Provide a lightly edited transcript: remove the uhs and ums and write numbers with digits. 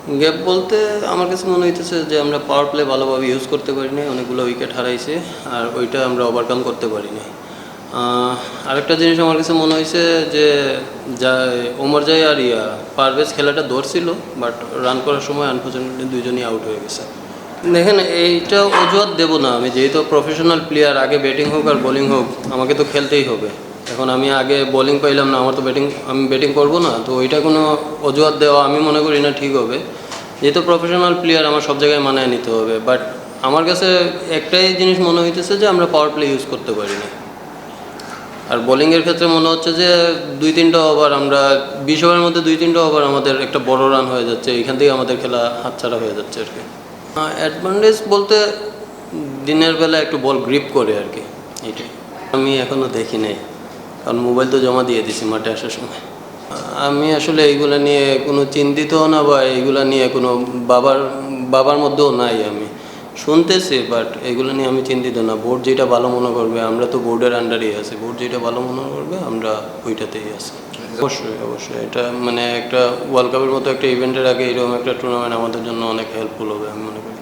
Gap বলতে আমার কাছে মনে হইতেছে যে আমরা পাওয়ার প্লে ভালোভাবে ইউজ করতে পারি নাই, অনেকগুলো উইকেট হারাইছে আর ওইটা আমরা ওভারকাম করতে পারি নাই। আরেকটা জিনিস আমার কাছে মনে হয়েছে যে যা ওমর জাই আর পারভেজ খেলাটা ধরছিল, বাট রান করার সময় আনফর্চুনেটলি দুইজনই আউট হয়ে গেছে। দেখেন এইটা অজুহাত দেবো না, আমি যেহেতু প্রফেশনাল প্লেয়ার, আগে ব্যাটিং হোক আর বোলিং হোক আমাকে তো খেলতেই হবে। এখন আমি আগে বোলিং পাইলাম না, আমার তো আমি ব্যাটিং করবো না, তো ওইটা কোনো অজুহাত দেওয়া আমি মনে করি না ঠিক হবে। যেহেতু প্রফেশনাল প্লেয়ার আমার সব জায়গায় মানায় নিতে হবে, বাট আমার কাছে একটাই জিনিস মনে হইতেছে যে আমরা পাওয়ার প্লে ইউজ করতে পারি না। আর বোলিংয়ের ক্ষেত্রে মনে হচ্ছে যে 2-3টা ওভার আমরা 20 ওভারের মধ্যে 2-3টা ওভার আমাদের একটা বড় রান হয়ে যাচ্ছে, এখান থেকে আমাদের খেলা হাতছাড়া হয়ে যাচ্ছে আর কি। অ্যাডভান্টেজ বলতে দিনের বেলা একটু বল গ্রিপ করে আর কি, এইটাই। আমি এখনও দেখি নাই, কারণ মোবাইল তো জমা দিয়ে দিছি মাঠে আসার সময়। আমি আসলে এইগুলা নিয়ে কোনো চিন্তিতও না, বা এইগুলা নিয়ে কোনো বাবার মধ্যেও নাই। আমি শুনতেছি, বাট এগুলো নিয়ে আমি চিন্তিত না। বোর্ড যেটা ভালো মনে করবে, আমরা তো বোর্ডের আন্ডারেই আছি, বোর্ড যেটা ভালো মনে করবে আমরা ওইটাতেই আছি। অবশ্যই অবশ্যই, এটা মানে একটা ওয়ার্ল্ড কাপের মতো একটা ইভেন্টের আগে এরকম একটা টুর্নামেন্ট আমাদের জন্য অনেক হেল্পফুল হবে আমি মনে করি।